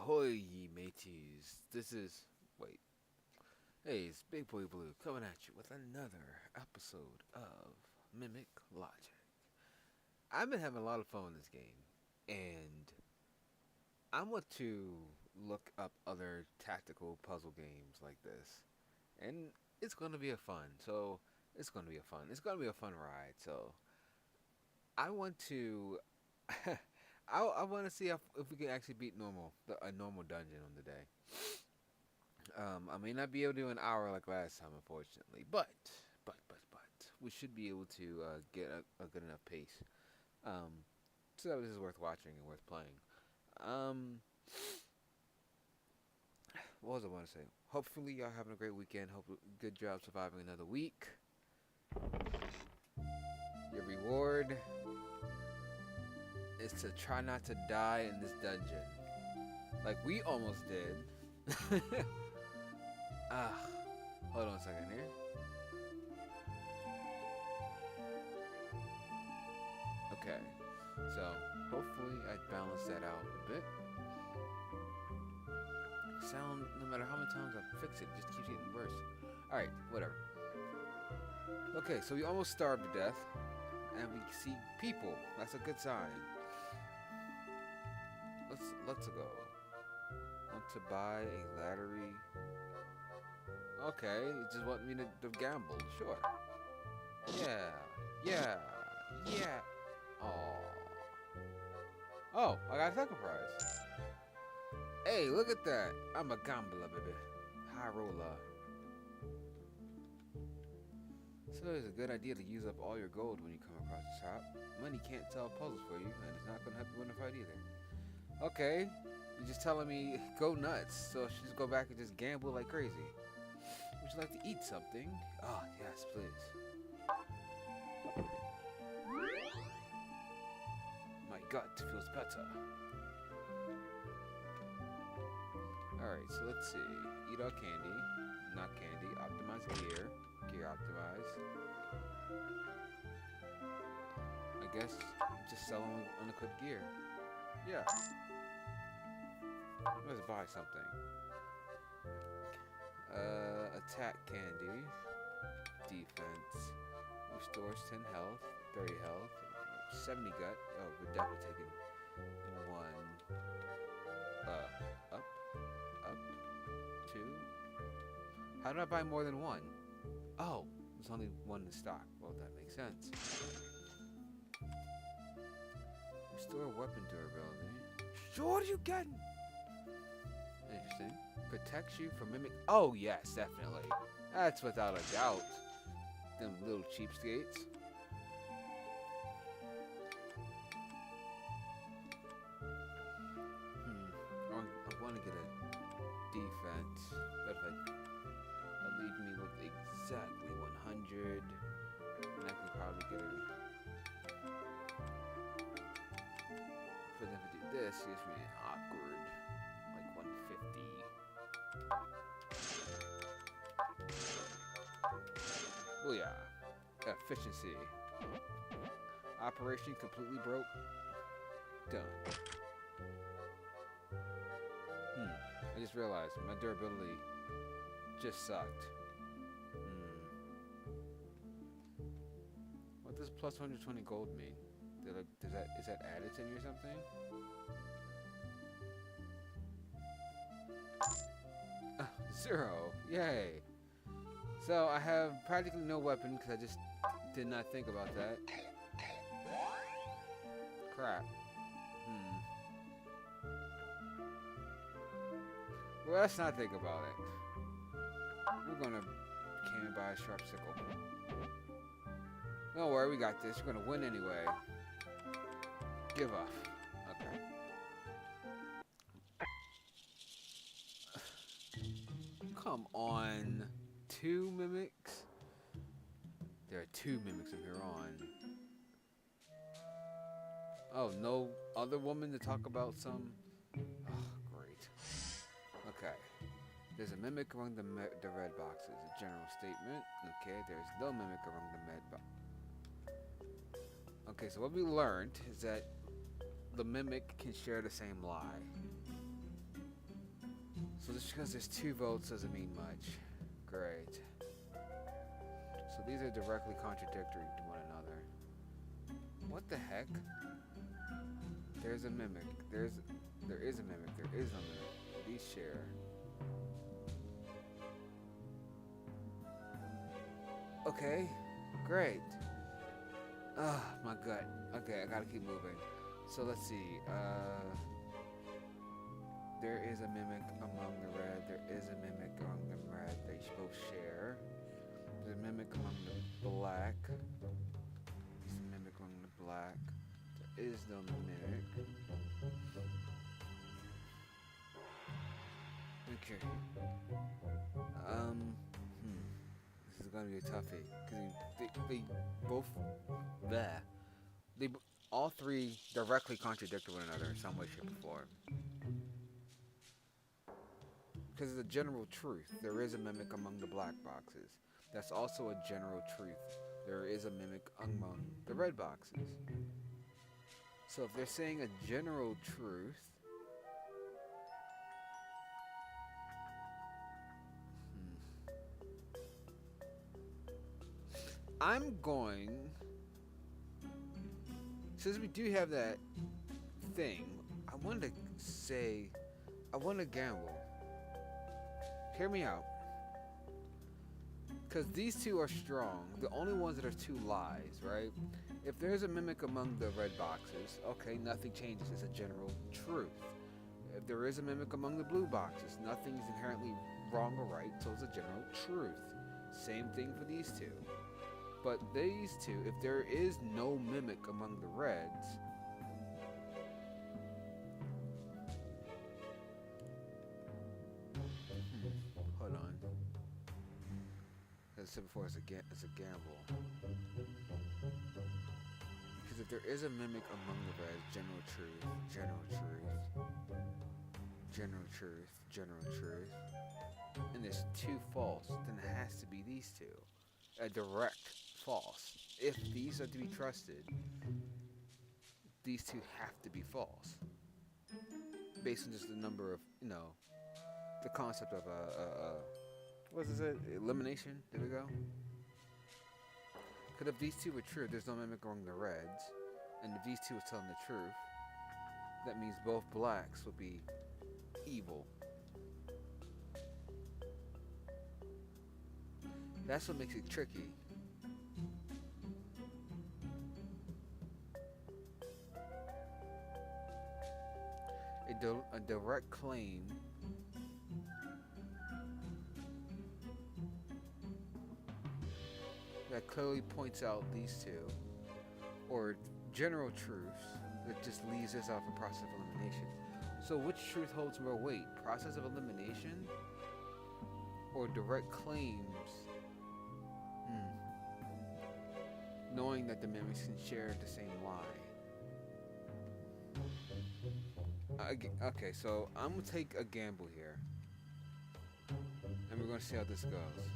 Ahoy, ye mateys. Hey, it's Big Boy Blue coming at you with another episode of Mimic Logic. I've been having a lot of fun with this game, and I want to look up other tactical puzzle games like this, and it's gonna be a fun. It's gonna be a fun ride. So I want to. I want to see if we can actually beat a normal dungeon on the day. I may not be able to do an hour like last time, unfortunately, but we should be able to get a good enough pace, um, so that this is worth watching and worth playing. Um, what was I want to say? Hopefully, y'all having a great weekend. Hope good job surviving another week. Your reward is to try not to die in this dungeon, like we almost did. Ah, hold on a second here. Okay, so hopefully I balance that out a bit. Sound, no matter how many times I fix it, just keeps getting worse. Alright, whatever. Okay, so we almost starved to death, and we see people. That's a good sign. Let's go. Want to buy a lottery? Okay, you just want me to gamble. Sure. Yeah, yeah, yeah. Oh. Oh, I got a second prize. Hey, look at that. I'm a gambler, baby. High roller. So it's a good idea to use up all your gold when you come across the shop. Money can't solve puzzles for you, and it's not going to help you win a fight either. Okay, you're just telling me go nuts, so I should just go back and just gamble like crazy. Would you like to eat something? Oh, yes, please. My gut feels better. Alright, so let's see. Eat all candy. Not candy. Optimize gear. Gear optimize. I guess just selling unequipped gear. Yeah. Let's buy something. Attack candy. Defense. Restores 10 health. 30 health. 70 gut. Oh, we're definitely taking one. Up. Up. Two. How do I buy more than one? Oh, there's only one in stock. Well, that makes sense. Restore weapon durability. Sure, you getting? Interesting. Protects you from mimic. Oh yes, definitely. That's without a doubt. Them little cheapskates. I want to get a defense, but if it'll leave me with exactly 100, and I can probably get it. But if I do this, it gives me an awkward, like 150. Oh yeah, efficiency. Operation completely broke. Done. I just realized my durability just sucked. What does plus 120 gold mean? Is that added to me or something? Zero. Yay. So I have practically no weapon because I just did not think about that. Crap. Well, let's not think about it. We're gonna came and buy a sharp sickle. Don't worry, we got this. We're gonna win anyway. Give up. Okay. Come on. 2 mimics? There are 2 mimics from here on. Oh, no other woman to talk about some? Oh, great. Okay. There's a mimic among the red boxes. A general statement. Okay, there's no mimic among the red boxes. Okay, so what we learned is that the mimic can share the same lie. So just because there's 2 votes doesn't mean much. Great. So these are directly contradictory to one another. What the heck? There's a mimic. There is a mimic. There is no mimic. These share. Okay, great. My gut. Okay, I gotta keep moving. So let's see. There is a mimic among the red. There is a mimic among the red. They both share. There's a mimic among the black. There's a mimic among the black. There is no mimic. Okay. This is gonna be a toughie because they both there. All 3 directly contradict one another in some way, shape, or form. Because it's a general truth. There is a mimic among the black boxes. That's also a general truth. There is a mimic among the red boxes. So if they're saying a general truth, I'm going, since we do have that thing, I want to gamble. Hear me out. Because these 2 are strong. The only ones that are 2 lies, right? If there's a mimic among the red boxes, okay, nothing changes. It's a general truth. If there is a mimic among the blue boxes, nothing is inherently wrong or right, so it's a general truth. Same thing for these 2. But these 2, if there is no mimic among the reds, hold on. As I said before, it's a gamble. Because if there is a mimic among the reds, general truth, and there's 2 false, then it has to be these 2. A direct false. If these are to be trusted, these 2 have to be false. Based on just the number of, the concept of what is it? Elimination? There we go. Because if these 2 are true, there's no mimic among the reds, and if these 2 are telling the truth, that means both blacks would be evil. That's what makes it tricky. A direct claim that clearly points out these 2, or general truths that just leaves us off a process of elimination. So which truth holds more weight? Process of elimination or direct claims? Knowing that the mimics can share the same lie. Okay, so I'm gonna take a gamble here, and we're gonna see how this goes.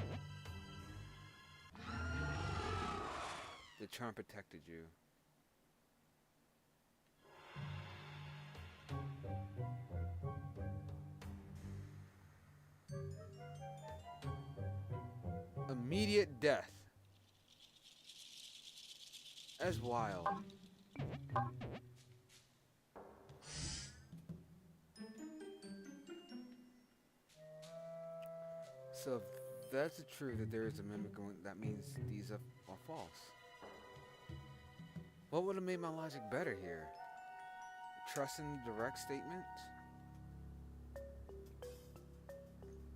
The charm protected you. Immediate death. That's wild. So if that's true that there is a mimic, that means these are false. What would have made my logic better here? Trust in the direct statements?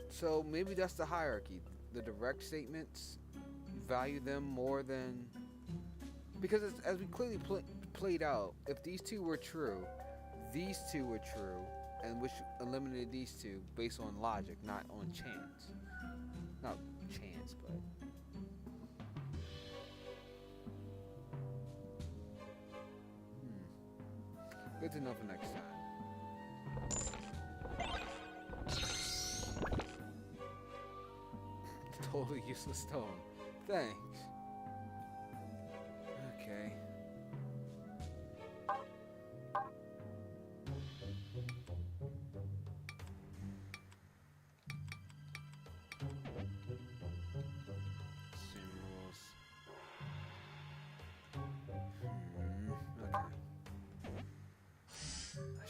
So maybe that's the hierarchy. The direct statements, value them more than... Because as we clearly played out, if these 2 were true, these 2 were true, and which eliminated these 2 based on logic, not on chance. Not chance, but... Good to know for next time. Totally useless stone. Thanks. Okay.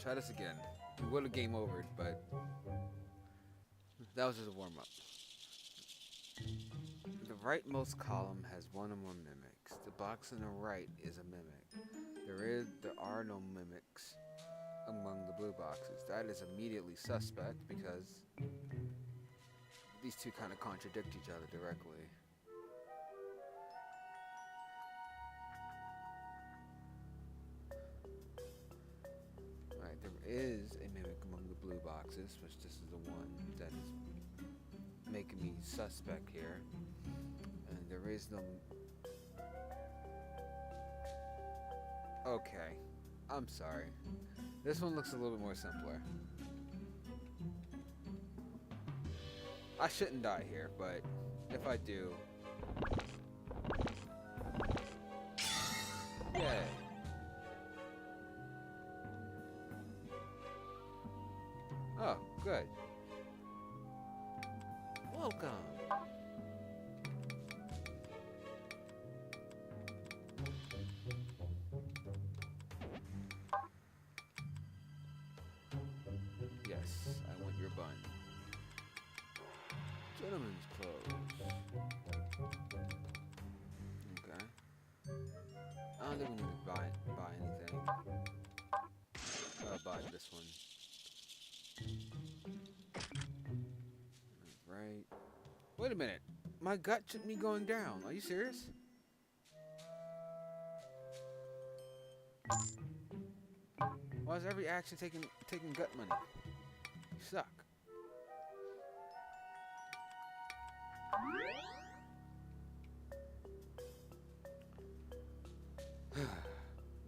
try this again. We would have game overed, but that was just a warm up. The rightmost column has one or more mimics. The box on the right is a mimic. There are no mimics among the blue boxes. That is immediately suspect because these two kind of contradict each other directly. Alright, there is a mimic among the blue boxes, which this is the one that is making me suspect here. And there is no... Okay, I'm sorry. This one looks a little bit more simpler. I shouldn't die here, but if I do... Yay. Oh, good. Welcome. Yes, I want your bun. Gentleman's clothes. Okay. I don't think we need to buy anything. Buy this one. Right. Wait a minute. My gut took me going down. Are you serious? Why is every action taking gut money? You suck.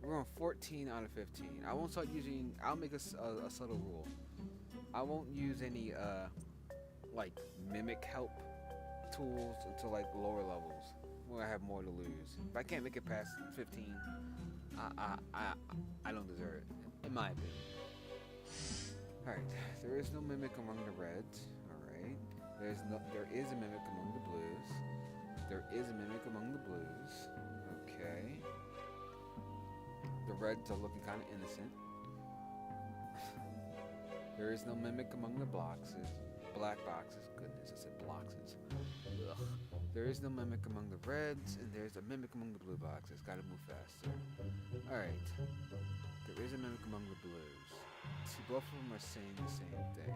We're on 14 out of 15. I won't start using... I'll make a subtle rule. I won't use any, like, mimic help tools until, like, lower levels, where I have more to lose. If I can't make it past 15, I don't deserve it, in my opinion. Alright, there is no mimic among the reds. Alright. There is a mimic among the blues. There is a mimic among the blues. Okay. The reds are looking kind of innocent. There is no mimic among the black boxes. Goodness, I said boxes. Ugh. There is no mimic among the reds, and there's a mimic among the blue boxes. Gotta move faster. Alright. There is a mimic among the blues. See, both of them are saying the same thing.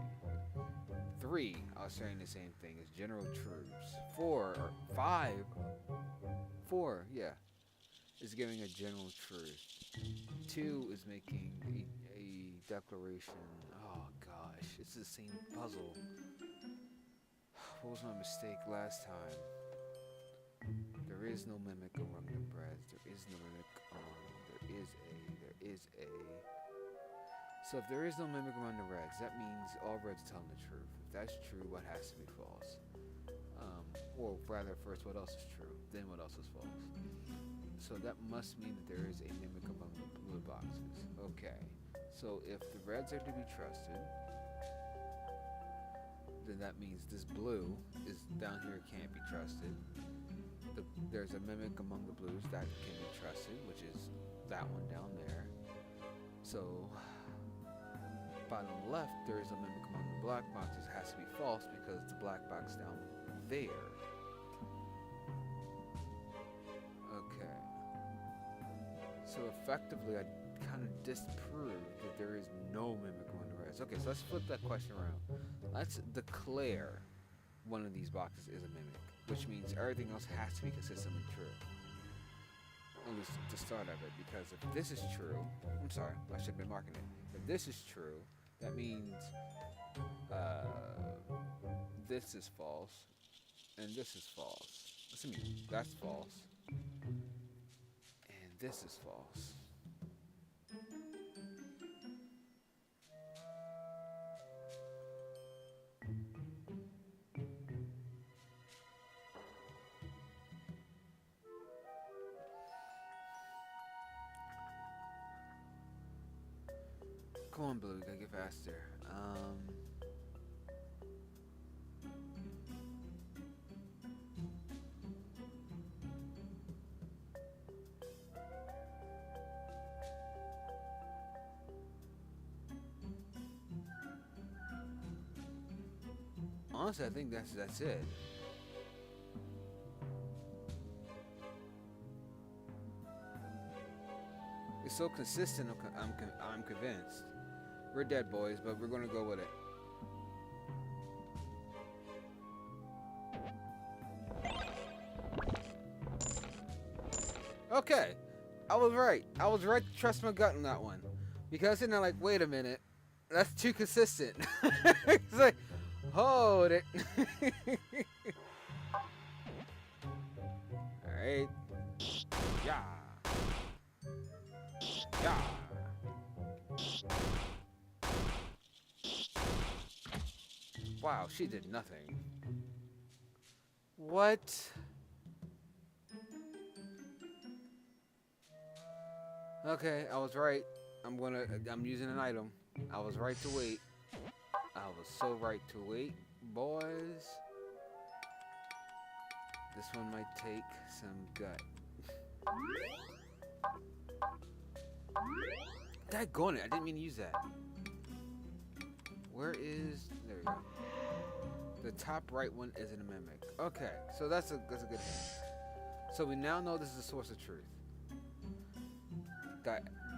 3 are saying the same thing as general truths. 4, yeah, is giving a general truth. 2 is making a declaration. Oh gosh, it's the same puzzle. What was my mistake last time? There is no mimic among the breads. There is no mimic among... There is a... So if there is no mimic among the reds, that means all reds are telling the truth. If that's true, what has to be false? Or rather, first, what else is true? Then what else is false? So that must mean that there is a mimic among the blue boxes. Okay. So if the reds are to be trusted, then that means this blue is down here can't be trusted. There's a mimic among the blues that can be trusted, which is that one down there. So bottom left, there is a mimic among the black boxes. It has to be false because the black box down there. Okay. So effectively, I kind of disproved that there is no mimic among the reds. Okay, so let's flip that question around. Let's declare one of these boxes is a mimic, which means everything else has to be consistently true. At least at the start of it, because if this is true, I'm sorry, I should have been marking it. If this is true, that means this is false, and this is false. Listen to me, that's false, and this is false. Come on, Blue, gotta get faster. honestly, I think that's it. It's so consistent. I'm convinced. We're dead, boys, but we're gonna go with it. Okay, I was right. I was right to trust my gut on that one, because then I'm like, wait a minute, that's too consistent. It's like, hold it. All right. Yeah. Yeah. Wow, she did nothing. What? Okay, I was right. I'm using an item. I was right to wait. I was so right to wait, boys. This one might take some gut. Daggone it, I didn't mean to use that. Where is... There we go. The top right one isn't a mimic. Okay, so that's a good hint. So we now know this is the source of truth.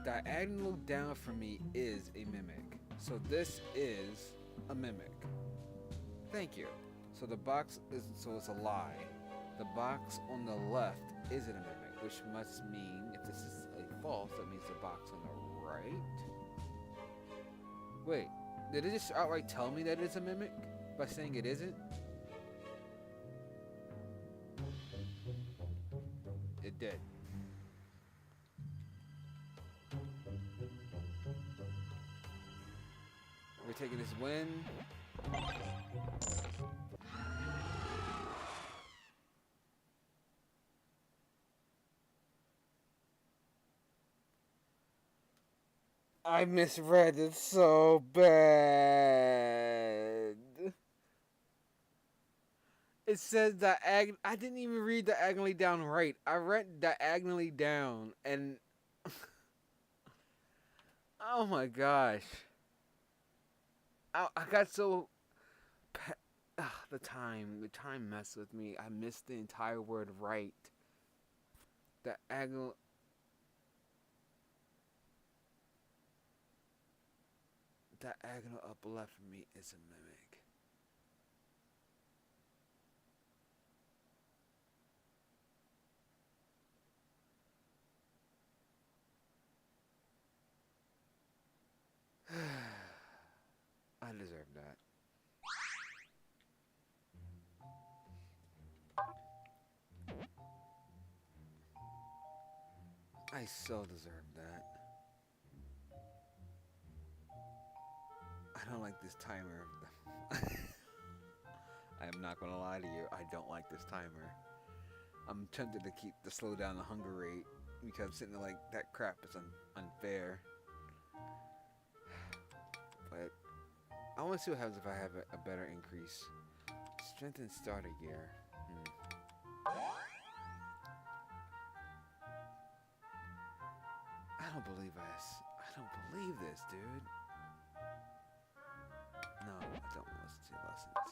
Diagonal down from me is a mimic. So this is a mimic. Thank you. So the box is... So it's a lie. The box on the left isn't a mimic, which must mean if this is a false, that means the box on the right. Wait, did it just outright tell me that it's a mimic by saying it isn't? It did. We're taking this win. I misread it so bad. It says I didn't even read diagonally down right. I read diagonally down, and oh my gosh, I got so the time messed with me. I missed the entire word right. Diagonal. Diagonal up left from me is a mimic. I deserve that. I so deserve that. I don't like this timer. I am not gonna lie to you. I don't like this timer. I'm tempted to slow down the hunger rate because I'm sitting there like that crap is unfair. But I want to see what happens if I have a better increase. Strength and starter gear. I don't believe this. I don't believe this, dude. No, I don't want to listen to lessons.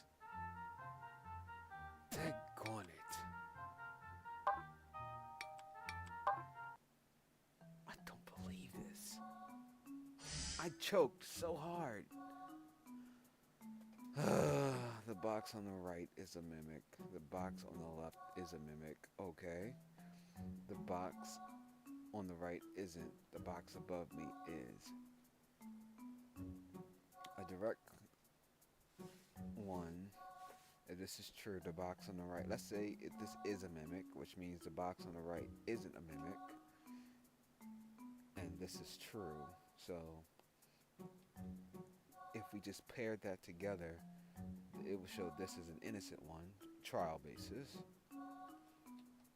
Daggone it. I don't believe this. I choked so hard. The box on the right is a mimic. The box on the left is a mimic. Okay. The box on the right isn't. The box above me is. A direct one. If this is true, the box on the right. Let's say if this is a mimic, which means the box on the right isn't a mimic. And this is true. So if we just paired that together, it will show this is an innocent one, trial basis.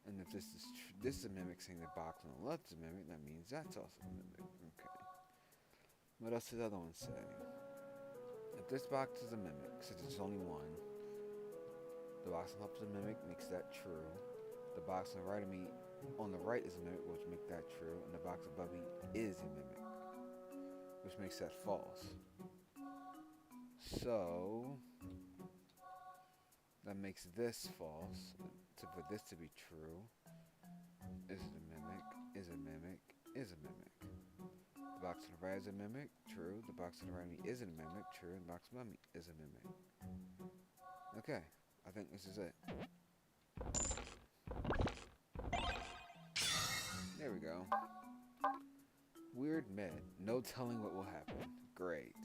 And if this is a mimic saying the box on the left is a mimic, that means that's also a mimic. Okay. What else does the other one say? If this box is a mimic, since there's only one, the box on the left is a mimic, makes that true. The box on the right of me, on the right is a mimic, which makes that true. And the box above me is a mimic, which makes that false. So That makes this false. For this to be true, is it a mimic? Is it a mimic? Is a mimic? The box to the right is a mimic. True. The box to the right of me isn't a mimic. True. And the box above me is a mimic. Okay. I think this is it. There we go. Weird med. No telling what will happen. Great.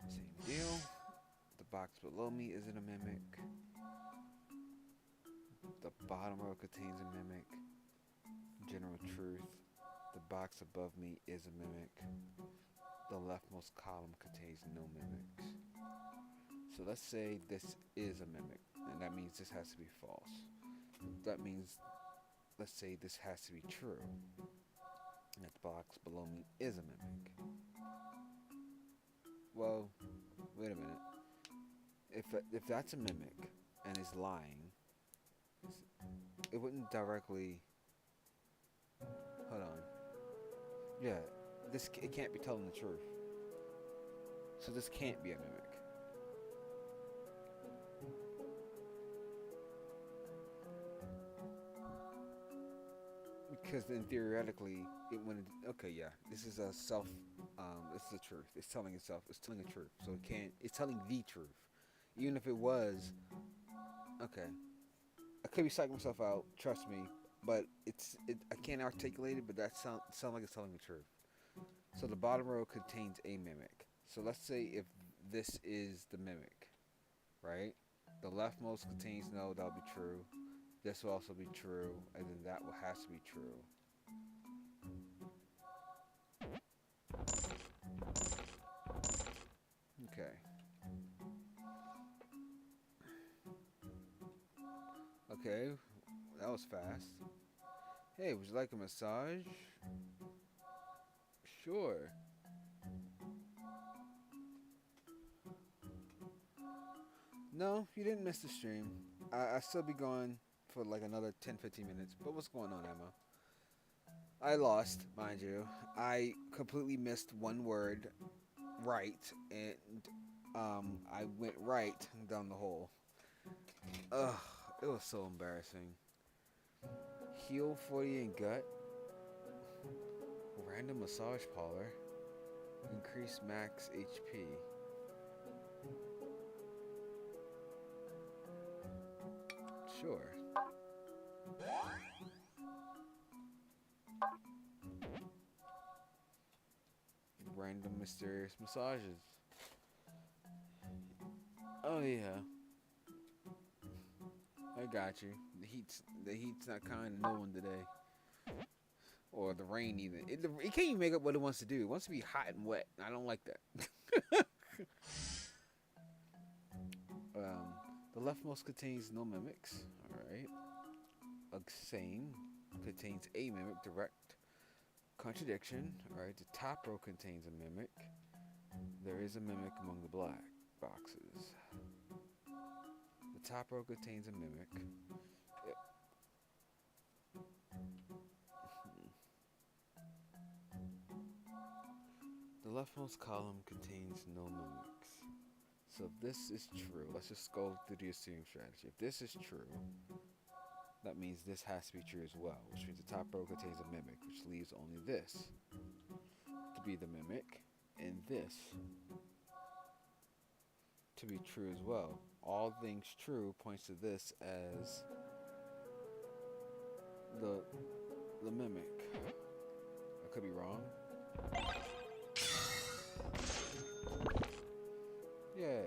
Same deal. The box below me isn't a mimic. The bottom row contains a mimic. General truth. The box above me is a mimic. The leftmost column contains no mimics. So let's say this is a mimic, and that means this has to be false. That means, let's say this has to be true, and that the box below me is a mimic. Well, wait a minute. If that's a mimic and is lying, it wouldn't directly. Hold on. Yeah, it can't be telling the truth. So this can't be a mimic. Because then theoretically, it wouldn't. Okay, yeah, this is a self. This is the truth. It's telling itself. It's telling the truth. So it can't. It's telling the truth, even if it was. Okay, I could be psyching myself out. Trust me, but I can't articulate it. But that sound like it's telling the truth. So the bottom row contains a mimic. So let's say if this is the mimic, right? The leftmost contains no. That'll be true. This will also be true, and then that will has to be true. Okay. Okay, that was fast. Hey, would you like a massage? Sure. No, you didn't miss the stream. I still be going for like another 10-15 minutes. But what's going on, Emma? I lost, mind you. I completely missed one word right, and I went right down the hole. Ugh, it was so embarrassing. Heal 40 and gut. Random massage parlor. Increase max HP. Sure. Random mysterious massages. Oh yeah. I got you. The heat's not kind to no one today. Or the rain either. It can't even make up what it wants to do. It wants to be hot and wet. I don't like that. The leftmost contains no mimics. Alright. A same contains a mimic. Direct contradiction. Alright. The top row contains a mimic. There is a mimic among the black boxes. The top row contains a mimic. The leftmost column contains no mimics. So if this is true, let's just go through the assumed strategy. If this is true, that means this has to be true as well, which means the top row contains a mimic, which leaves only this to be the mimic, and this to be true as well. All things true points to this as the mimic. I could be wrong. Yay.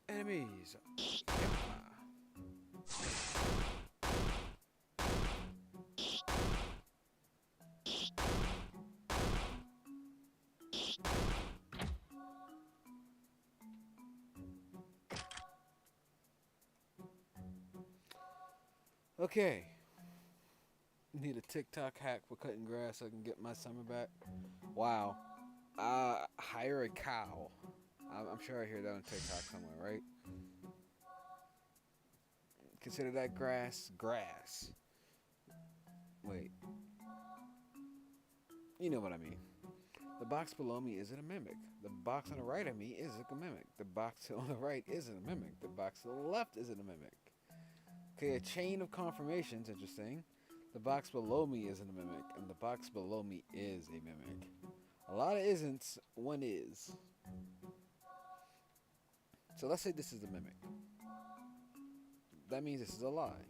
Enemies. Okay. Need a TikTok hack for cutting grass so I can get my summer back. Wow. Hire a cow. I'm sure I hear that on TikTok somewhere, right? Consider that grass. Wait. You know what I mean. The box below me isn't a mimic. The box on the right of me isn't a mimic. The box on the right isn't a mimic. The box to the left isn't a mimic. Okay, a chain of confirmations, interesting. The box below me isn't a mimic, and the box below me is a mimic. A lot of isn't, one is. So let's say this is a mimic. That means this is a lie.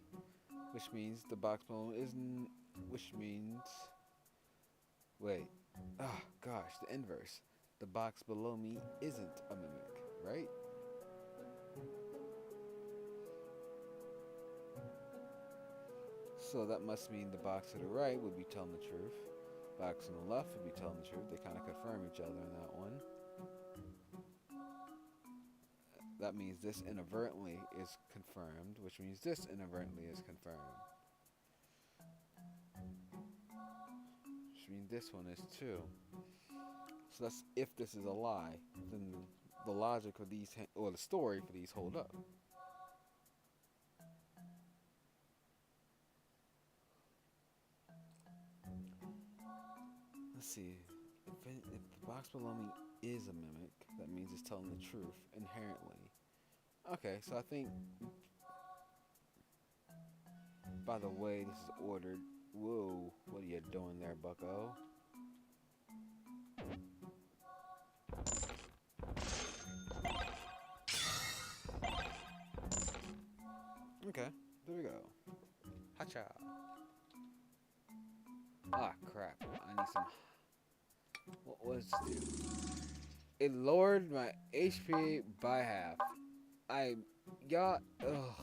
Which means the box below isn't, which means, wait, oh gosh, the inverse. The box below me isn't a mimic, right? So that must mean the box to the right would be telling the truth. Box on the left would be telling the truth. They kind of confirm each other in that one. That means this inadvertently is confirmed, which means this inadvertently is confirmed. Which means this one is too. So that's if this is a lie, then the logic of these, or the story for these hold up. Let's see. If the box below me is a mimic, that means it's telling the truth inherently. Okay, so I think, by the way this is ordered, whoa, what are you doing there, bucko? Okay, there we go. Hacha. Ah, crap. I need some. What was this? It lowered my HP by half. Y'all. Ugh.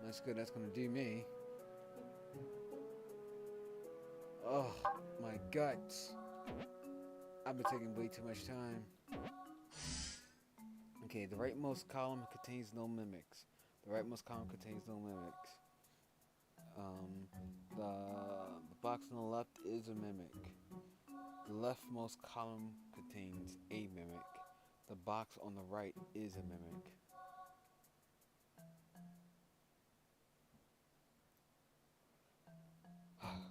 That's good. That's gonna do me. Oh, my guts. I've been taking way too much time. Okay, the rightmost column contains no mimics. The rightmost column contains no mimics. The box on the left is a mimic. The leftmost column contains a mimic. The box on the right is a mimic.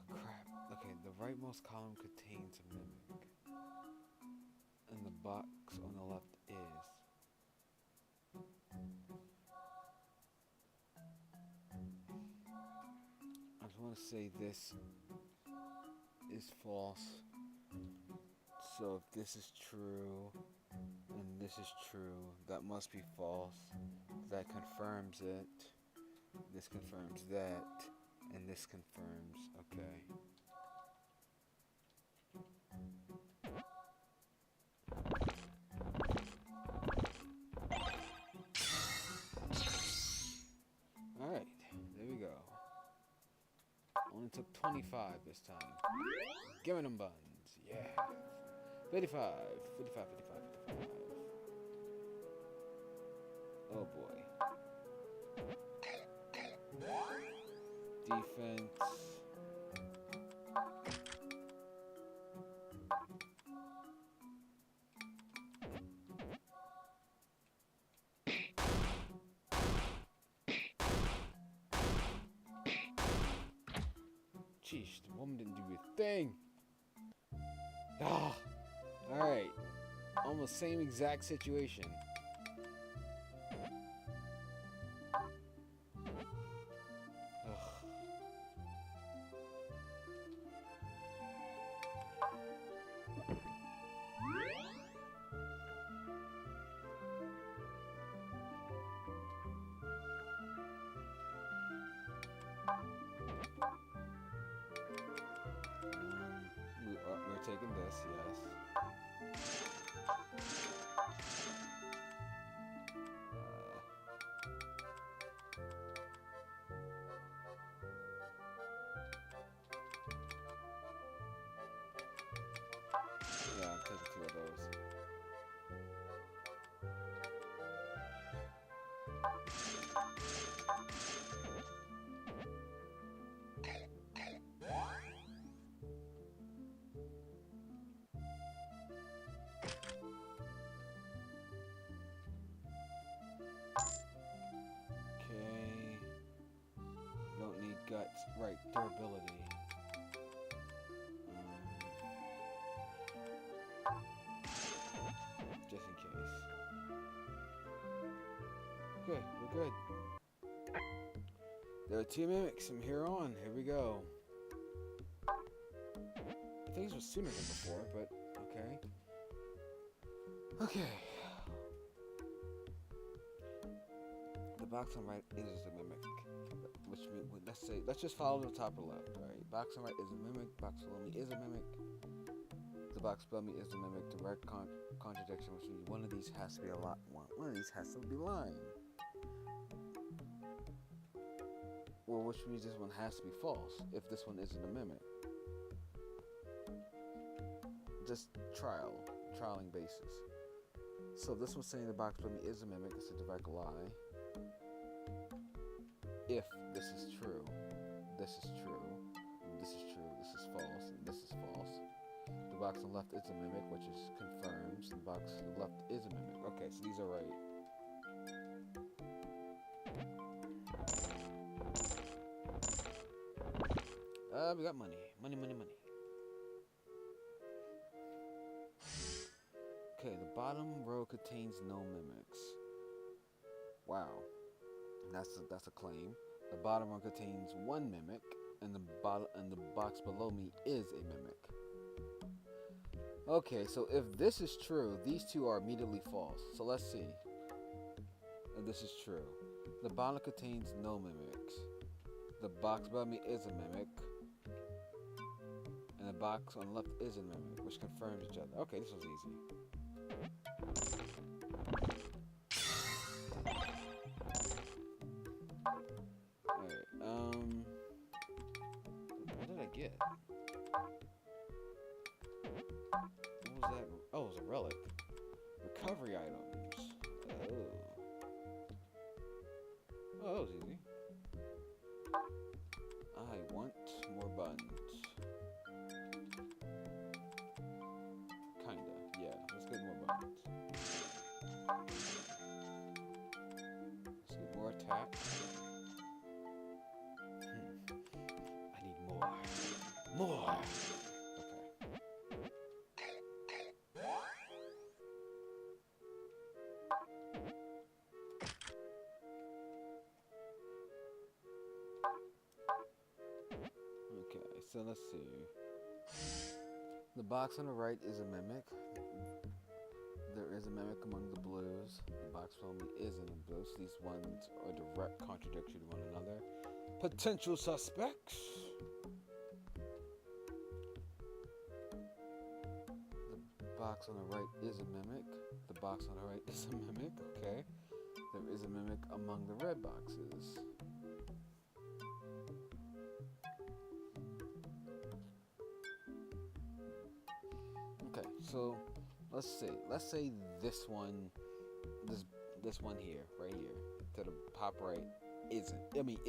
Crap. Okay, the rightmost column contains a mimic. And the box on the left is. I just want to say this is false. So if this is true and this is true, that must be false. That confirms it. This confirms that. And this confirms, okay. Alright, there we go. Only took 25 this time. Give me them buns, yeah. 55, 55, 55, 55. Oh boy. Defense. Sheesh, the woman didn't do a thing. Ah, alright. Almost same exact situation. We're taking this, yes. Yeah, I'm taking two of those. durability. Just in case. Okay, we're good. There are 2 mimics from here on. Here we go. I think this was sooner than before, but okay. Okay. The box on right is a mimic. Which means, let's just follow the top or left, right? Box on right is a mimic. Box below me is a mimic. The box below me is a mimic. Direct contradiction, which means one of these has to be a lot. One of these has to be lying. Or which means this one has to be false if this one isn't a mimic. Just trialing basis. So this one's saying the box below me is a mimic. It's a direct lie. If this is true, this is true, this is true, this is false, and this is false. The box on the left is a mimic, which is confirms. The box on the left is a mimic. Okay, so these are right. We got money. Money. Okay, the bottom row contains no mimics. Wow. That's a claim. The bottom row contains 1 mimic, and the box below me is a mimic. Okay, so if this is true, these two are immediately false. So let's see if this is true. The bottom contains no mimics. The box below me is a mimic, and the box on the left is a mimic, which confirms each other. Okay, this was easy. What did I get? What was that? Oh, it was a relic. Recovery items. Oh, that was easy. I want more buns. Kinda, yeah. Let's get more buns. Let's get more attack. I need more. More! Okay, so let's see. The box on the right is a mimic. There is a mimic among the blues. The box below me isn't a blue, so these ones are direct contradiction to one another. Potential suspects. The box on the right is a mimic. The box on the right is a mimic. Okay. There is a mimic among the red boxes. Okay, so let's see. Let's say this one here, right here, to the top right, is a mimic.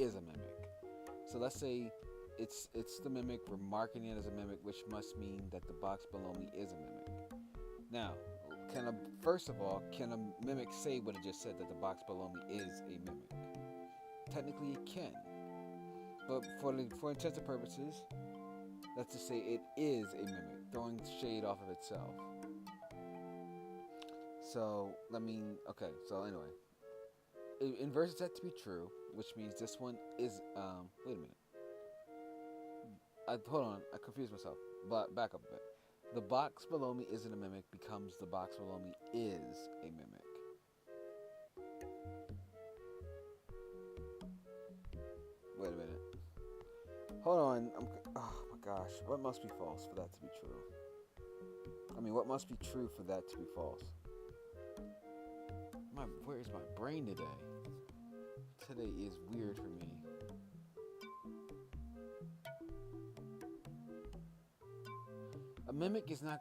So let's say it's the mimic. We're marking it as a mimic, which must mean that the box below me is a mimic. Now, first of all, can a mimic say what it just said, that the box below me is a mimic? Technically, it can, but for intents purposes, let's just say it is a mimic, throwing shade off of itself. So, okay, so anyway. Inverse is set to be true, which means this one is, wait a minute. Hold on, I confused myself. But back up a bit. The box below me isn't a mimic becomes the box below me is a mimic. Wait a minute. Hold on. Oh my gosh. What must be false for that to be true? What must be true for that to be false? Where is my brain today? Today is weird for me. A mimic is not...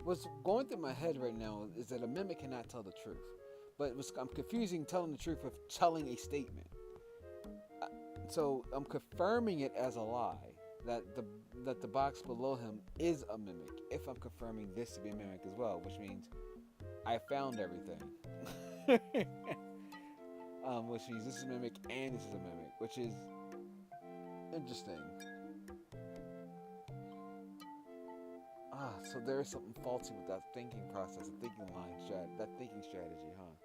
What's going through my head right now is that a mimic cannot tell the truth. But I'm confusing telling the truth with telling a statement. So I'm confirming it as a lie. That the box below him is a mimic. If I'm confirming this to be a mimic as well. Which means I found everything. which means this is a mimic and this is a mimic, which is interesting. So there is something faulty with that thinking process, the thinking line, that thinking strategy, huh?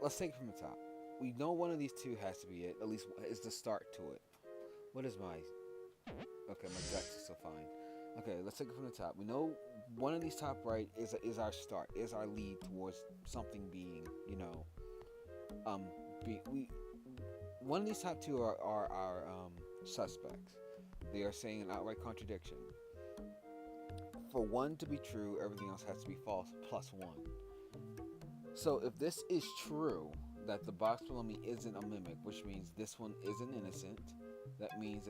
Let's take it from the top. We know one of these two has to be it. At least is the start to it. What is my? Okay, my guts is so fine. Okay, let's take it from the top. We know one of these top right is our start, is our lead towards something being, one of these top two are our suspects. They are saying an outright contradiction. For one to be true, everything else has to be false plus one. So if this is true, that the box below me isn't a mimic, which means this one isn't innocent, that means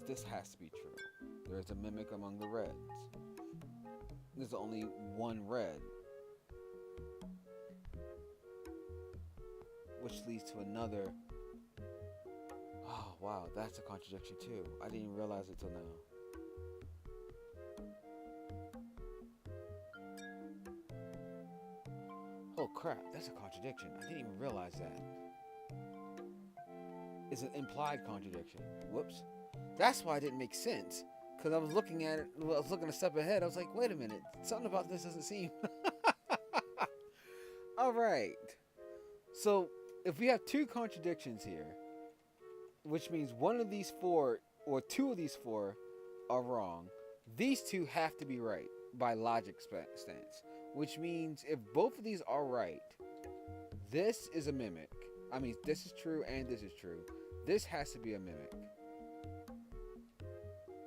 this has to be true. There is a mimic among the reds. There's only one red. Which leads to another. Oh wow, that's a contradiction too. I didn't even realize it till now. Oh crap, that's a contradiction. I didn't even realize that. It's an implied contradiction. Whoops. That's why it didn't make sense. Because I was looking at it, I was looking a step ahead. I was like, wait a minute. Something about this doesn't seem. Alright. So, if we have two contradictions here, which means one of these four, or two of these four, are wrong, these two have to be right by logic stance. Which means if both of these are right, this is a mimic. I mean, this is true and this is true. This has to be a mimic.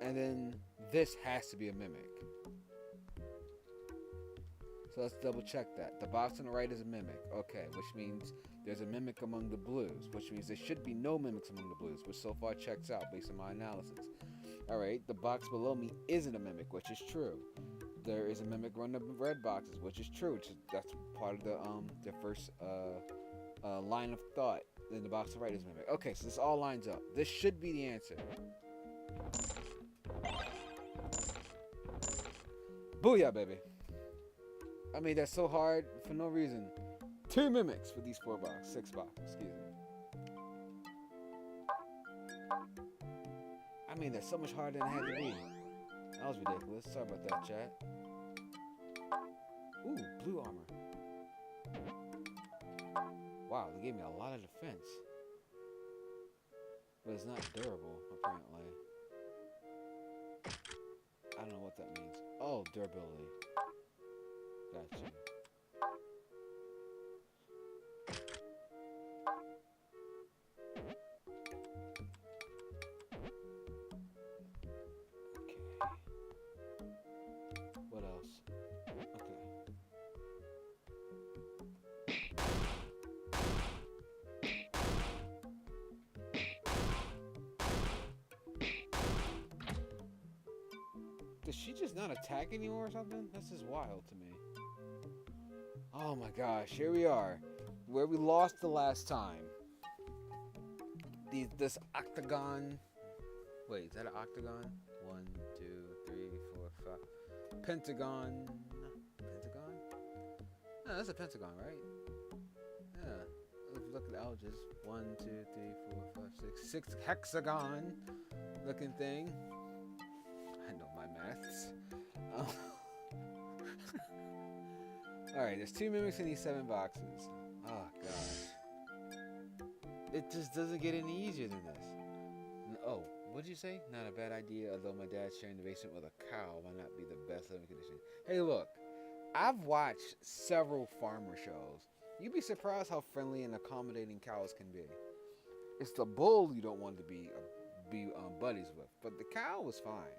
And then this has to be a mimic. So let's double check that. The box on the right is a mimic. Okay, which means there's a mimic among the blues, which means there should be no mimics among the blues, which so far checks out based on my analysis. Alright, the box below me isn't a mimic, which is true. There is a mimic around the red boxes, which is true. That's part of the first line of thought. Then the box to the right is mimic. Okay, so this all lines up. This should be the answer. Booyah, baby. I mean, that's so hard for no reason. 2 mimics for these 6 boxes, excuse me. I mean, that's so much harder than it had to be. That was ridiculous. Sorry about that, chat. Ooh, blue armor. Wow, they gave me a lot of defense. But it's not durable, apparently. I don't know what that means. Oh, durability. Gotcha. Okay. What else? Okay. Does she just not attack anymore or something? This is wild to me. Oh my gosh, here we are. Where we lost the last time. This octagon. Wait, is that an octagon? 1, 2, 3, 4, 5. Pentagon. Pentagon? No, that's a pentagon, right? Yeah. Let's look at the algebras. 1, 2, 3, 4, 5, 6. 6 hexagon looking thing. I know my maths. Alright, there's 2 mimics in these 7 boxes. Oh, gosh. It just doesn't get any easier than this. Oh, what'd you say? Not a bad idea, although my dad's sharing the basement with a cow might not be the best living condition. Hey, look. I've watched several farmer shows. You'd be surprised how friendly and accommodating cows can be. It's the bull you don't want to be buddies with, but the cow was fine.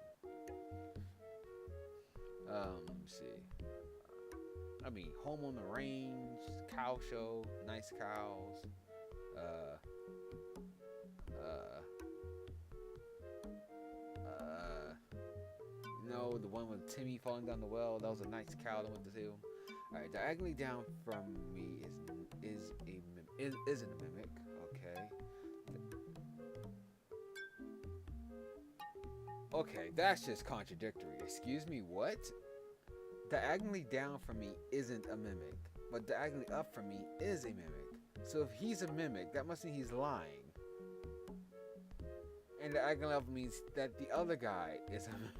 Let me see. I mean, Home on the Range, cow show, nice cows. No, the one with Timmy falling down the well, that was a nice cow that went to see him. Alright, diagonally down from me isn't a mimic, okay. Okay, that's just contradictory. Excuse me, what? Diagonally down from me isn't a mimic, but diagonally up from me is a mimic. So if he's a mimic, that must mean he's lying. And diagonally up means that the other guy is a mimic.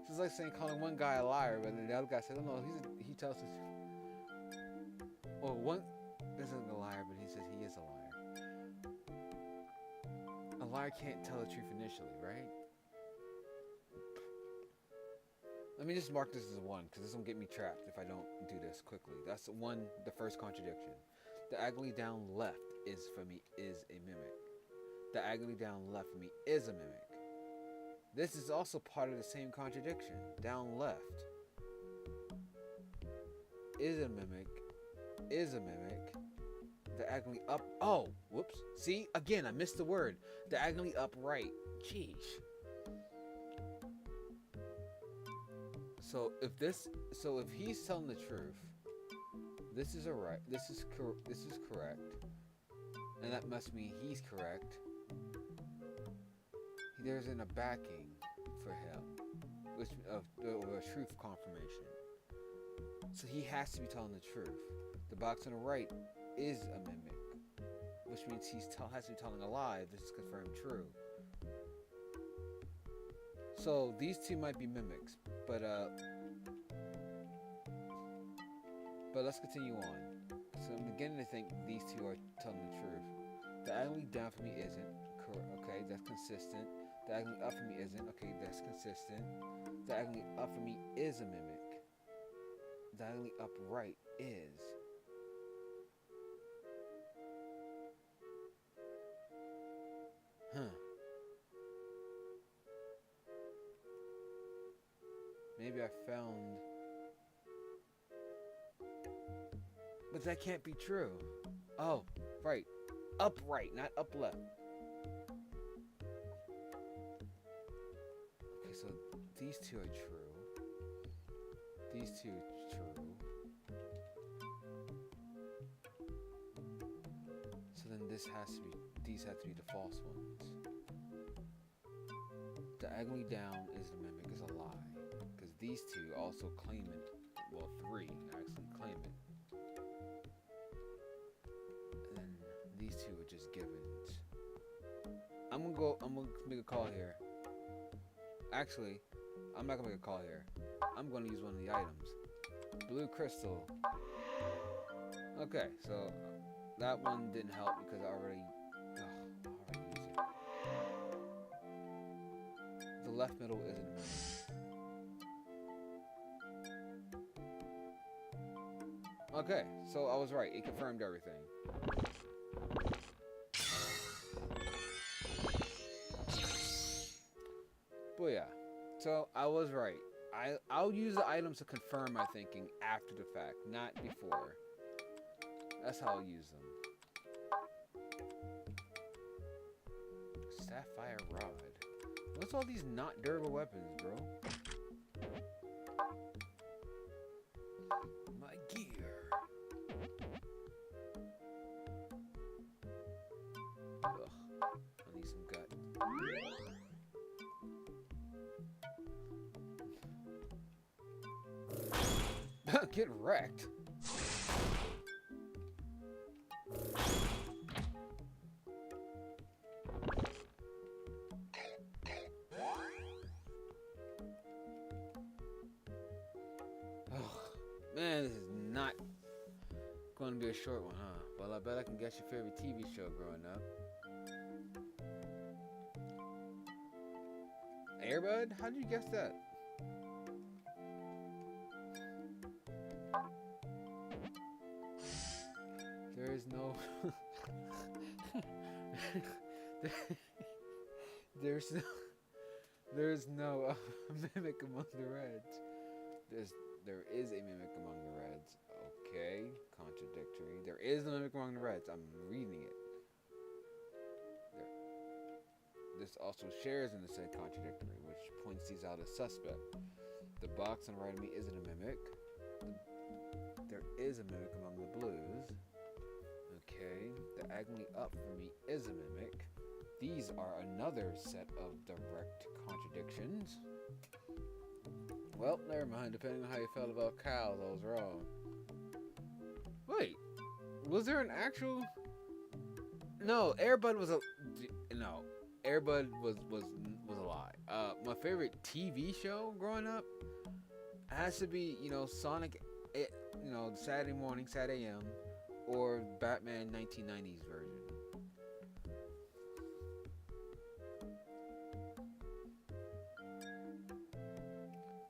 So it's like saying calling one guy a liar, but then the other guy says, "Oh no, he tells us." Well, one isn't a liar, but he says he is a liar. A liar can't tell the truth initially, right? Let me just mark this as 1, because this will get me trapped if I don't do this quickly. That's the first contradiction. Diagonally down left is for me is a mimic. Diagonally down left for me is a mimic. This is also part of the same contradiction. Down left is a mimic, Diagonally up, oh, whoops. See, again, I missed the word. Diagonally upright. Jeez. So if he's telling the truth, this is correct, and that must mean he's correct. There isn't a backing for him, which of a truth confirmation. So he has to be telling the truth. The box on the right is a mimic, which means he has to be telling a lie. This is confirmed true. So these two might be mimics, but let's continue on. So I'm beginning to think these two are telling the truth. Diagonally down for me isn't. Okay, that's consistent. Diagonally up for me isn't. Okay, that's consistent. Diagonally up for me is a mimic. Diagonally upright is. Huh. Maybe I found... But that can't be true. Oh, right. Upright, not up left. Okay, so these two are true. These two are true. So then these have to be the false ones. Diagonally down is the mimic, is a lie. Because these two also claim it. Well, 3 actually claim it. And then these two are just givens. I'm gonna make a call here. Actually, I'm not gonna make a call here. I'm gonna use one of the items. Blue crystal. Okay, so that one didn't help because I already used it. The left middle isn't a mimic. Okay, so I was right. It confirmed everything. Booyah. So I was right. I'll use the items to confirm my thinking after the fact, not before. That's how I'll use them. Sapphire rod. What's all these not durable weapons, bro? My gear. Ugh. I need some gut. Get wrecked. Man, this is not going to be a short one, huh? Well, I bet I can guess your favorite TV show growing up. Airbud? How did you guess that? There is no... There's no mimic among the Reds. There is a mimic among the Reds. Okay, contradictory. There is a mimic among the Reds. I'm reading it. This also shares in the said contradictory, which points these out as suspect. The box on the right of me isn't a mimic. There is a mimic among the blues. Okay, diagonally up for me is a mimic. these are another set of direct contradictions. Well, never mind. Depending on how you felt about cows, I was wrong. Wait, was there an actual? No, Airbud was a no. Airbud was a lie. My favorite TV show growing up has to be Sonic, Saturday morning, Saturday AM, or Batman 1990s version.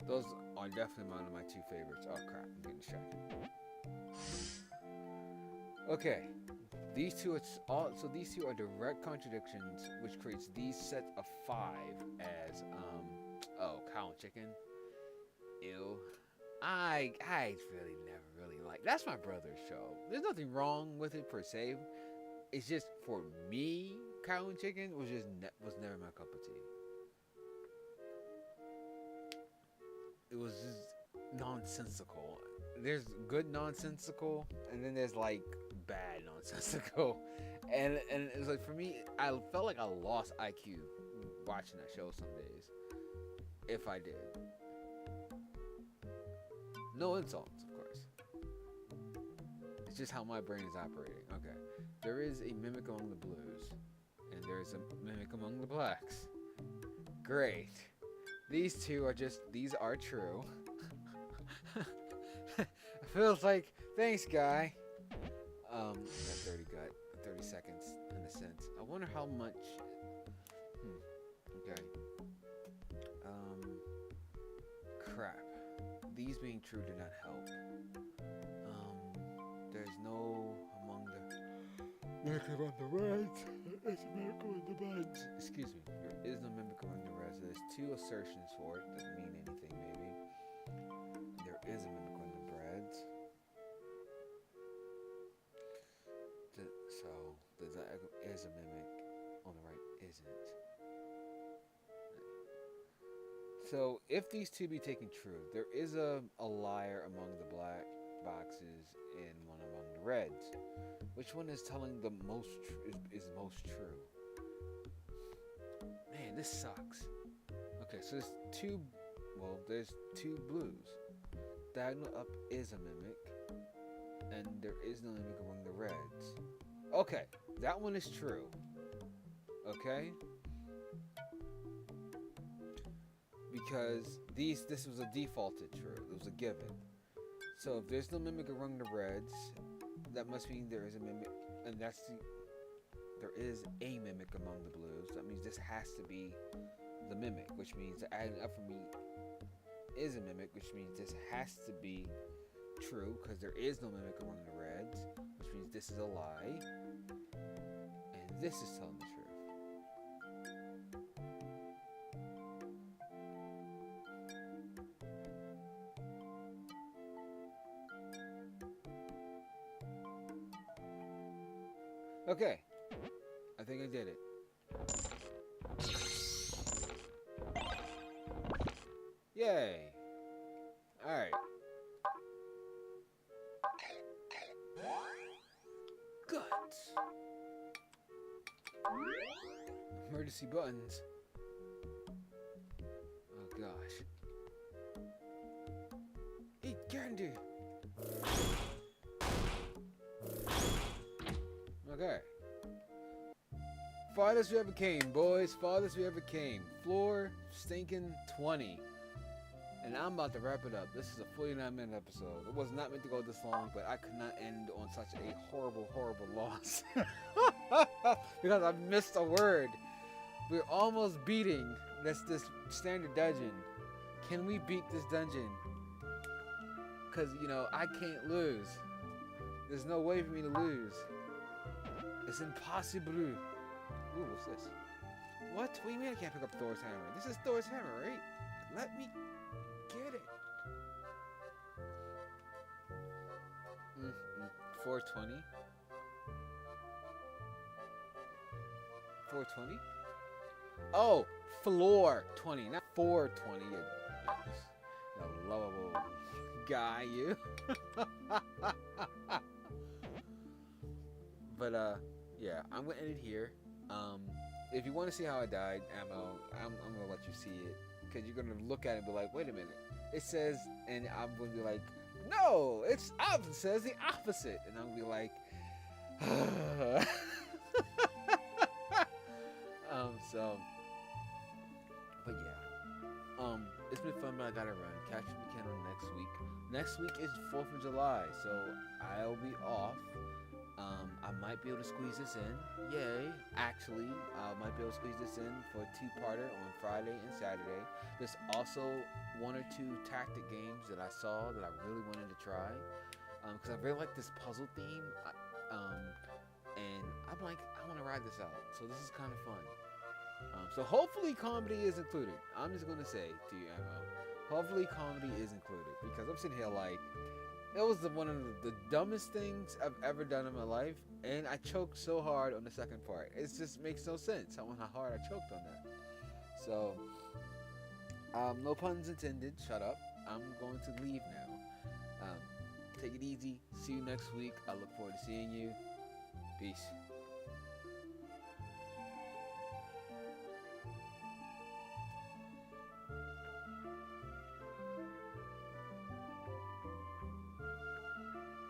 Those are definitely one of my two favorites. Oh crap, I'm getting distracted. Okay, these two are direct contradictions, which creates these sets of five as cow and chicken. Ew. I really never really like. That's my brother's show. There's nothing wrong with it per se. It's just for me, cow and chicken was never my cup of tea. It was just nonsensical. There's good nonsensical, and then there's like bad nonsensical, and it was like for me, I felt like I lost IQ watching that show some days, if I did. No insults, of course. It's just how my brain is operating. Okay, there is a mimic among the blues, and there is a mimic among the blacks. Great. These are true. It feels like, thanks, guy. That 30 seconds in a sense. I wonder how much. Okay. Crap. These being true do not help. There's no among the mimic among the reds. It's a mimic among the blacks. Excuse me. There is no mimic among the reds. There's two assertions for it. Doesn't mean anything, maybe. There is a mimic among the breads. So there is a mimic. On the right isn't. So if these two be taken true, there is a liar among the black boxes and one among the reds. Which one is telling the most is most true? Man, this sucks. Okay, so there's two blues. Diagonal up is a mimic, and there is no mimic among the reds. Okay, that one is true. Okay? Because this was a defaulted true. It was a given. So if there's no mimic among the reds, that must mean there is a mimic, and there is a mimic among the blues. That means this has to be the mimic, which means the adding up for me is a mimic, which means this has to be true because there is no mimic among the reds, which means this is a lie, and this is telling the truth. Okay, I think I did it. Yay! Alright. Guts. Emergency buttons. Oh gosh. Eat candy! Okay. Farthest we ever came, boys. Farthest we ever came. Floor stinking 20. And I'm about to wrap it up. This is a 49-minute episode. It was not meant to go this long, but I could not end on such a horrible, horrible loss. Because I missed a word. We're almost beating this standard dungeon. Can we beat this dungeon? Because, I can't lose. There's no way for me to lose. It's impossible. Ooh, what's this? What? What do you mean I can't pick up Thor's hammer? This is Thor's hammer, right? Let me get it. 420. 420? Oh, floor 20, not 420. You lovable guy, you. But yeah, I'm gonna end it here. Um, if you want to see how I died, Ammo, I'm gonna let you see it because you're gonna look at it and be like, wait a minute. It says, and I'm gonna be like, no, it says the opposite, and I'm gonna be like, so, but yeah, it's been fun, but I gotta run. Catch me can on next week. Next week is 4th of July, so I'll be off. I might be able to squeeze this in. Yay! Actually, I might be able to squeeze this in for a two-parter on Friday and Saturday. There's also one or two tactic games that I saw that I really wanted to try because I really like this puzzle theme. And I'm like, I want to ride this out. So this is kind of fun. So hopefully comedy is included. I'm just gonna say to you, Emma, hopefully comedy is included because I'm sitting here like it was one of the dumbest things I've ever done in my life, and I choked so hard on the second part. It just makes no sense how hard I choked on that. So, no puns intended. Shut up. I'm going to leave now. Take it easy. See you next week. I look forward to seeing you. Peace.